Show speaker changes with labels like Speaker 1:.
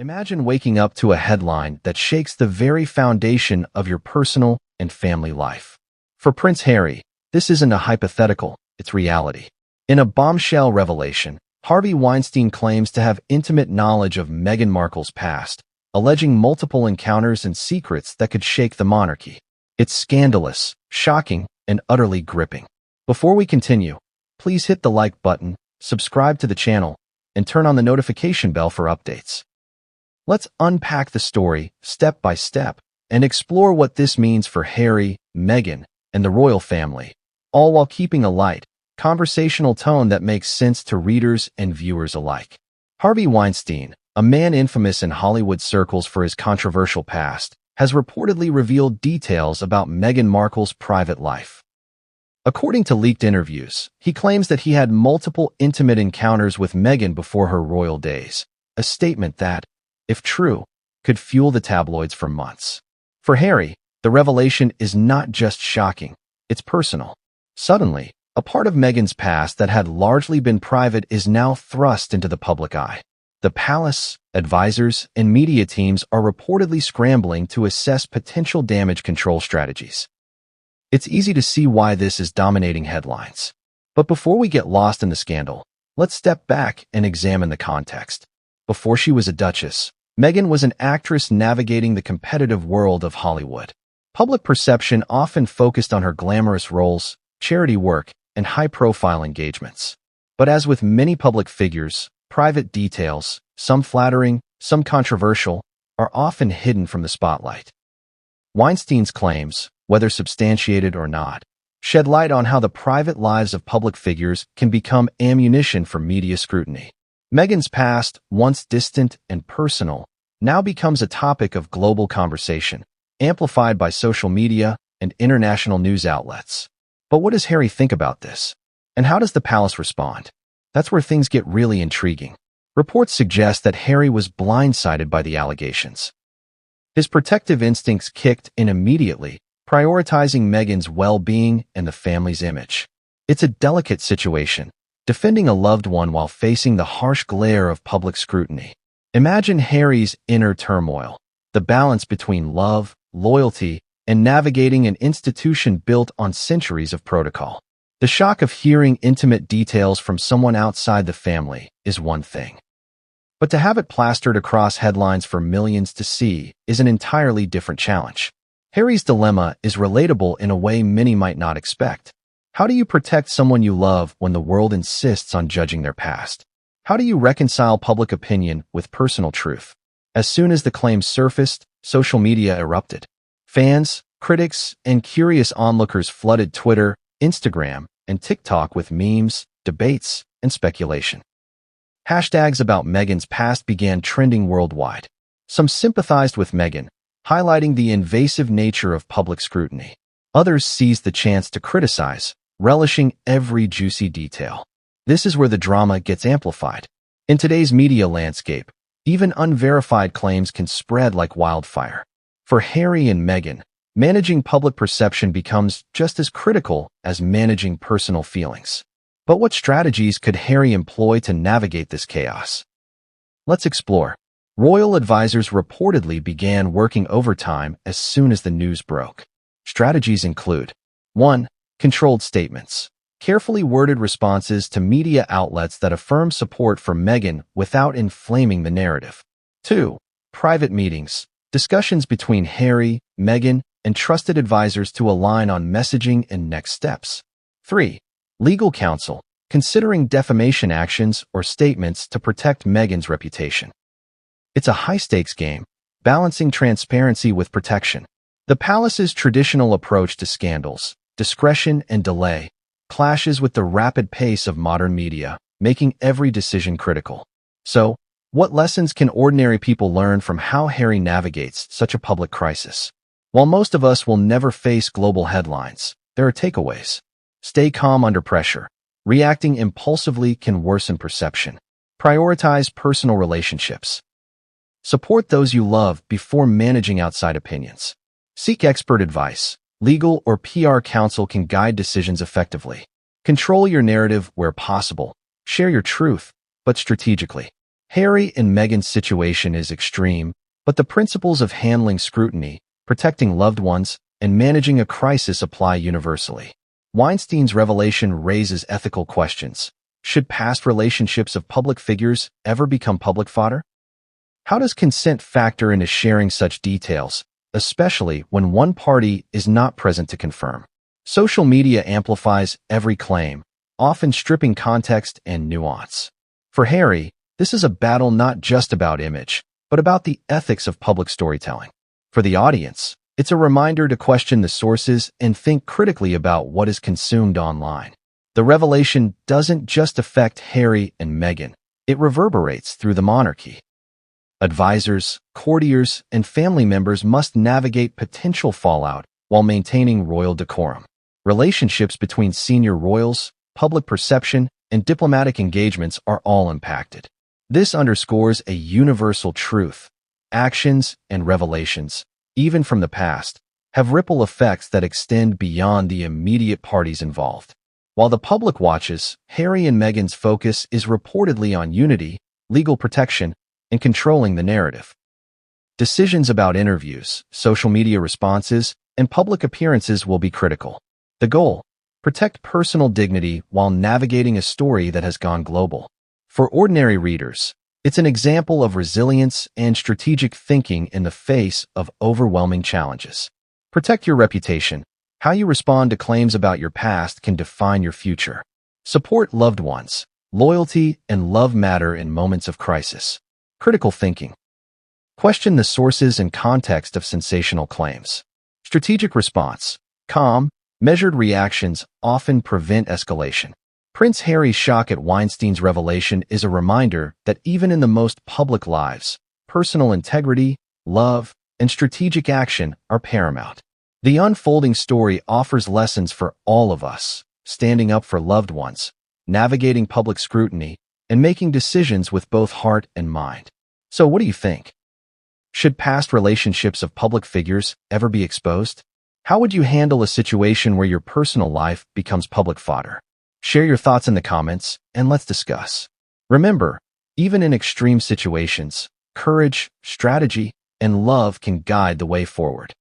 Speaker 1: Imagine waking up to a headline that shakes the very foundation of your personal and family life. For Prince Harry, this isn't a hypothetical, it's reality. In a bombshell revelation, Harvey Weinstein claims to have intimate knowledge of Meghan Markle's past, alleging multiple encounters and secrets that could shake the monarchy. It's scandalous, shocking, and utterly gripping. Before we continue, please hit the like button, subscribe to the channel, and turn on the notification bell for updates. Let's unpack the story step by step and explore what this means for Harry, Meghan, and the royal family, all while keeping a light, conversational tone that makes sense to readers and viewers alike. Harvey Weinstein, a man infamous in Hollywood circles for his controversial past, has reportedly revealed details about Meghan Markle's private life. According to leaked interviews, he claims that he had multiple intimate encounters with Meghan before her royal days, a statement that, if true, could fuel the tabloids for months. For Harry, the revelation is not just shocking, it's personal. Suddenly, a part of Meghan's past that had largely been private is now thrust into the public eye. The palace, advisors, and media teams are reportedly scrambling to assess potential damage control strategies. It's easy to see why this is dominating headlines. But before we get lost in the scandal, let's step back and examine the context. Before she was a duchess, Meghan was an actress navigating the competitive world of Hollywood. Public perception often focused on her glamorous roles, charity work, and high-profile engagements. But as with many public figures, private details, some flattering, some controversial, are often hidden from the spotlight. Weinstein's claims, whether substantiated or not, shed light on how the private lives of public figures can become ammunition for media scrutiny. Meghan's past, once distant and personal, now becomes a topic of global conversation, amplified by social media and international news outlets. But what does Harry think about this? And how does the palace respond? That's where things get really intriguing. Reports suggest that Harry was blindsided by the allegations. His protective instincts kicked in immediately, prioritizing Meghan's well-being and the family's image. It's a delicate situation, defending a loved one while facing the harsh glare of public scrutiny. Imagine Harry's inner turmoil, the balance between love, loyalty, and navigating an institution built on centuries of protocol. The shock of hearing intimate details from someone outside the family is one thing. But to have it plastered across headlines for millions to see is an entirely different challenge. Harry's dilemma is relatable in a way many might not expect. How do you protect someone you love when the world insists on judging their past? How do you reconcile public opinion with personal truth? As soon as the claims surfaced, social media erupted. Fans, critics, and curious onlookers flooded Twitter, Instagram, and TikTok with memes, debates, and speculation. Hashtags about Meghan's past began trending worldwide. Some sympathized with Meghan, highlighting the invasive nature of public scrutiny. Others seized the chance to criticize, relishing every juicy detail. This is where the drama gets amplified. In today's media landscape, even unverified claims can spread like wildfire. For Harry and Meghan, managing public perception becomes just as critical as managing personal feelings. But what strategies could Harry employ to navigate this chaos? Let's explore. Royal advisors reportedly began working overtime as soon as the news broke. Strategies include 1. Controlled statements. Carefully worded responses to media outlets that affirm support for Meghan without inflaming the narrative. 2. Private meetings. Discussions between Harry, Meghan, and trusted advisors to align on messaging and next steps. 3. Legal counsel. Considering defamation actions or statements to protect Meghan's reputation. It's a high-stakes game, balancing transparency with protection. The palace's traditional approach to scandals, discretion and delay, clashes with the rapid pace of modern media, making every decision critical. So, what lessons can ordinary people learn from how Harry navigates such a public crisis? While most of us will never face global headlines, there are takeaways. Stay calm under pressure. Reacting impulsively can worsen perception. Prioritize personal relationships. Support those you love before managing outside opinions. Seek expert advice. Legal or PR counsel can guide decisions effectively. Control your narrative where possible. Share your truth, but strategically. Harry and Meghan's situation is extreme, but the principles of handling scrutiny, protecting loved ones, and managing a crisis apply universally. Weinstein's revelation raises ethical questions. Should past relationships of public figures ever become public fodder? How does consent factor into sharing such details, especially when one party is not present to confirm? Social media amplifies every claim, often stripping context and nuance. For Harry, this is a battle not just about image, but about the ethics of public storytelling. For the audience, it's a reminder to question the sources and think critically about what is consumed online. The revelation doesn't just affect Harry and Meghan, it reverberates through the monarchy. Advisors, courtiers, and family members must navigate potential fallout while maintaining royal decorum. Relationships between senior royals, public perception, and diplomatic engagements are all impacted. This underscores a universal truth. Actions and revelations, even from the past, have ripple effects that extend beyond the immediate parties involved. While the public watches, Harry and Meghan's focus is reportedly on unity, legal protection, and controlling the narrative. Decisions about interviews, social media responses, and public appearances will be critical. The goal: protect personal dignity while navigating a story that has gone global. For ordinary readers, it's an example of resilience and strategic thinking in the face of overwhelming challenges. Protect your reputation. How you respond to claims about your past can define your future. Support loved ones. Loyalty and love matter in moments of crisis. Critical thinking. Question the sources and context of sensational claims. Strategic response. Calm, measured reactions often prevent escalation. Prince Harry's shock at Weinstein's revelation is a reminder that even in the most public lives, personal integrity, love, and strategic action are paramount. The unfolding story offers lessons for all of us, standing up for loved ones, navigating public scrutiny, and making decisions with both heart and mind. So what do you think? Should past relationships of public figures ever be exposed? How would you handle a situation where your personal life becomes public fodder? Share your thoughts in the comments, and let's discuss. Remember, even in extreme situations, courage, strategy, and love can guide the way forward.